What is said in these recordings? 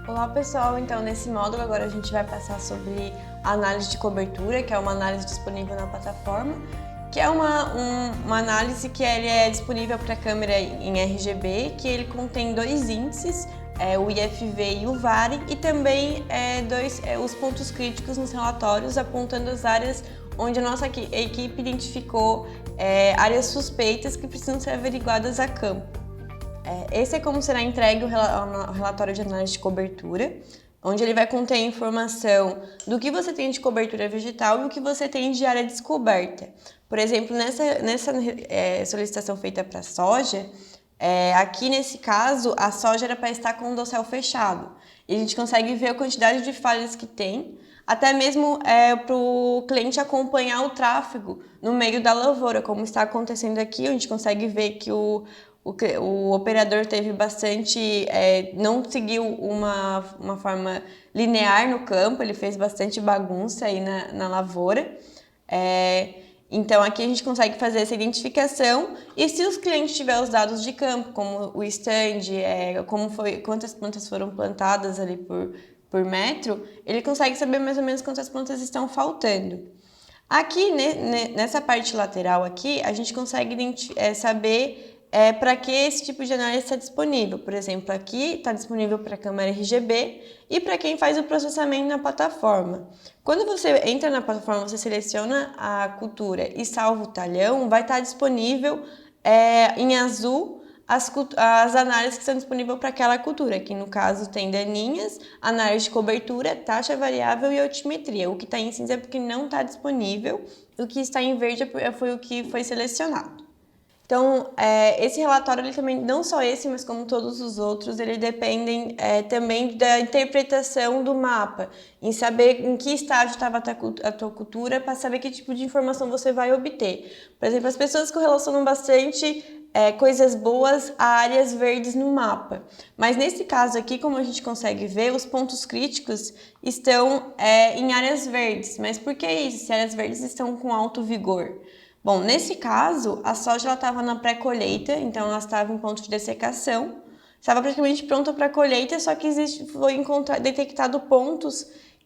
Olá pessoal, então nesse módulo agora a gente vai passar sobre a análise de cobertura, que é uma análise disponível na plataforma, que é uma análise que ele é disponível para câmera em RGB, que ele contém dois índices, o IFV e o VARI, e também os pontos críticos nos relatórios, apontando as áreas onde a nossa equipe identificou áreas suspeitas que precisam ser averiguadas a campo. Esse é como será entregue o relatório de análise de cobertura, onde ele vai conter informação do que você tem de cobertura vegetal e o que você tem de área descoberta. Por exemplo, nessa solicitação feita para a soja, aqui nesse caso, a soja era para estar com o dossel fechado. E a gente consegue ver a quantidade de falhas que tem, até mesmo para o cliente acompanhar o tráfego no meio da lavoura, como está acontecendo aqui. A gente consegue ver que o operador teve bastante, não seguiu uma forma linear no campo, ele fez bastante bagunça aí na lavoura. Então aqui a gente consegue fazer essa identificação, e se os clientes tiverem os dados de campo, como o stand, quantas plantas foram plantadas ali por metro, ele consegue saber mais ou menos quantas plantas estão faltando. Aqui, nessa parte lateral aqui, a gente consegue saber para que esse tipo de análise está disponível. Por exemplo, aqui está disponível para a câmera RGB e para quem faz o processamento na plataforma. Quando você entra na plataforma, você seleciona a cultura e salva o talhão, vai estar disponível em azul as análises que estão disponíveis para aquela cultura, que no caso tem daninhas, análise de cobertura, taxa variável e altimetria. O que está em cinza é porque não está disponível, o que está em verde foi o que foi selecionado. Então, esse relatório, ele também, não só esse, mas como todos os outros, ele dependem também da interpretação do mapa, em saber em que estágio estava a tua cultura, para saber que tipo de informação você vai obter. Por exemplo, as pessoas correlacionam bastante coisas boas a áreas verdes no mapa. Mas nesse caso aqui, como a gente consegue ver, os pontos críticos estão em áreas verdes. Mas por que isso? Se áreas verdes estão com alto vigor? Bom, nesse caso, a soja estava na pré-colheita, então ela estava em ponto de dessecação, estava praticamente pronta para a colheita, só que foi detectado pontos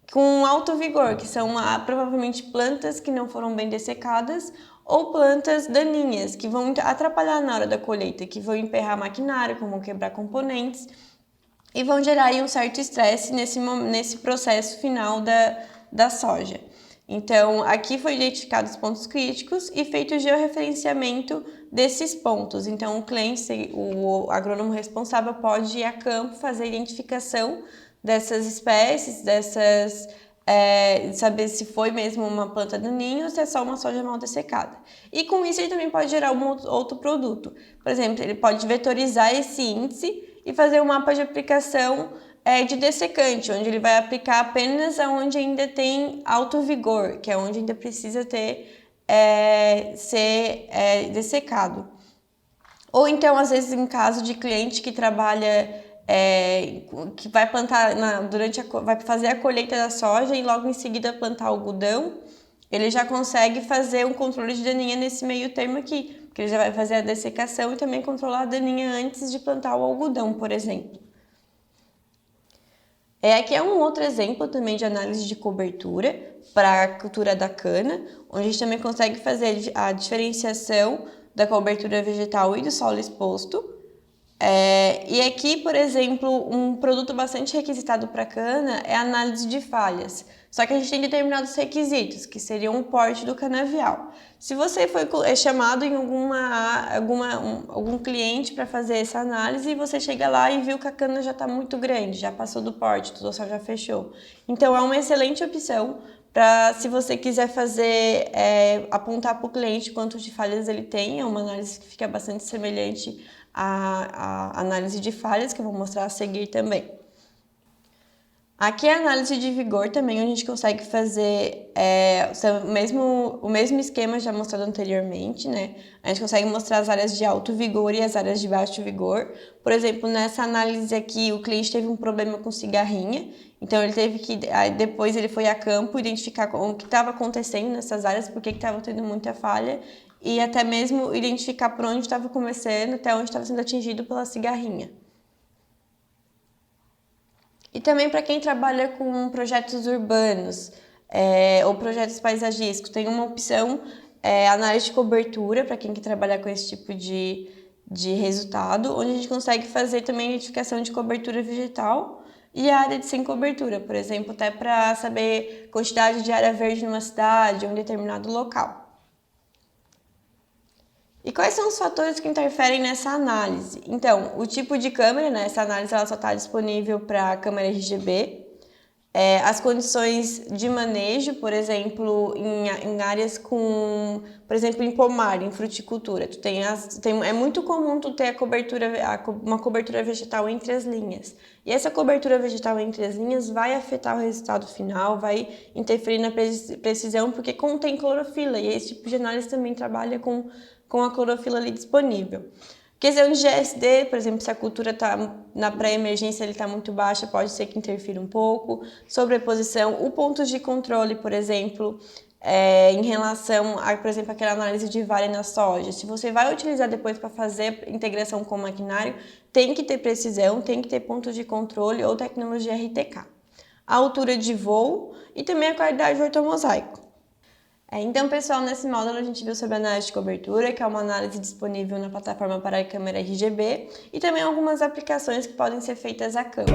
com alto vigor, que são provavelmente plantas que não foram bem dessecadas ou plantas daninhas, que vão atrapalhar na hora da colheita, que vão emperrar maquinário, como vão quebrar componentes, e vão gerar aí um certo estresse nesse processo final da soja. Então, aqui foi identificado os pontos críticos e feito o georreferenciamento desses pontos. Então, o agrônomo responsável pode ir a campo fazer a identificação dessas espécies, saber se foi mesmo uma planta daninha ou se é só uma soja mal dessecada. E com isso ele também pode gerar outro produto. Por exemplo, ele pode vetorizar esse índice e fazer um mapa de aplicação de dessecante, onde ele vai aplicar apenas onde ainda tem alto vigor, que é onde ainda precisa ser dessecado. Ou então, às vezes, em caso de cliente que trabalha, que vai plantar, vai fazer a colheita da soja e logo em seguida plantar algodão, ele já consegue fazer um controle de daninha nesse meio termo aqui, porque ele já vai fazer a dessecação e também controlar a daninha antes de plantar o algodão, por exemplo. Aqui é um outro exemplo também de análise de cobertura para a cultura da cana, onde a gente também consegue fazer a diferenciação da cobertura vegetal e do solo exposto. E aqui, por exemplo, um produto bastante requisitado para cana é a análise de falhas. Só que a gente tem determinados requisitos, que seriam o porte do canavial. Se você foi chamado em algum cliente para fazer essa análise, e você chega lá e viu que a cana já está muito grande, já passou do porte, o dossel já fechou. Então, é uma excelente opção para, se você quiser fazer, apontar para o cliente quanto de falhas ele tem. É uma análise que fica bastante semelhante à análise de falhas, que eu vou mostrar a seguir também. Aqui é a análise de vigor também, a gente consegue fazer o mesmo esquema já mostrado anteriormente, né? A gente consegue mostrar as áreas de alto vigor e as áreas de baixo vigor. Por exemplo, nessa análise aqui, o cliente teve um problema com cigarrinha, então ele teve que, depois ele foi a campo identificar o que estava acontecendo nessas áreas, porque estava tendo muita falha, e até mesmo identificar por onde estava começando até onde estava sendo atingido pela cigarrinha. E também para quem trabalha com projetos urbanos ou projetos paisagísticos, tem uma opção, análise de cobertura, para quem quer trabalhar com esse tipo de resultado, onde a gente consegue fazer também identificação de cobertura vegetal e a área de sem cobertura, por exemplo, até para saber quantidade de área verde numa cidade ou em determinado local. E quais são os fatores que interferem nessa análise? Então, o tipo de câmera, né? Essa análise ela só está disponível para a câmera RGB. As condições de manejo, por exemplo, em áreas com, por exemplo, em pomar, em fruticultura, é muito comum tu ter uma cobertura vegetal entre as linhas. E essa cobertura vegetal entre as linhas vai afetar o resultado final, vai interferir na precisão, porque contém clorofila, e esse tipo de análise também trabalha com a clorofila ali disponível. Questão de GSD, por exemplo, se a cultura está na pré-emergência, ele está muito baixa, pode ser que interfira um pouco. Sobreposição, o ponto de controle, por exemplo, em relação a, por exemplo, aquela análise de vale na soja. Se você vai utilizar depois para fazer integração com o maquinário, tem que ter precisão, tem que ter ponto de controle ou tecnologia RTK. A altura de voo e também a qualidade do ortomosaico. Então, pessoal, nesse módulo a gente viu sobre a análise de cobertura, que é uma análise disponível na plataforma para a câmera RGB, e também algumas aplicações que podem ser feitas a campo.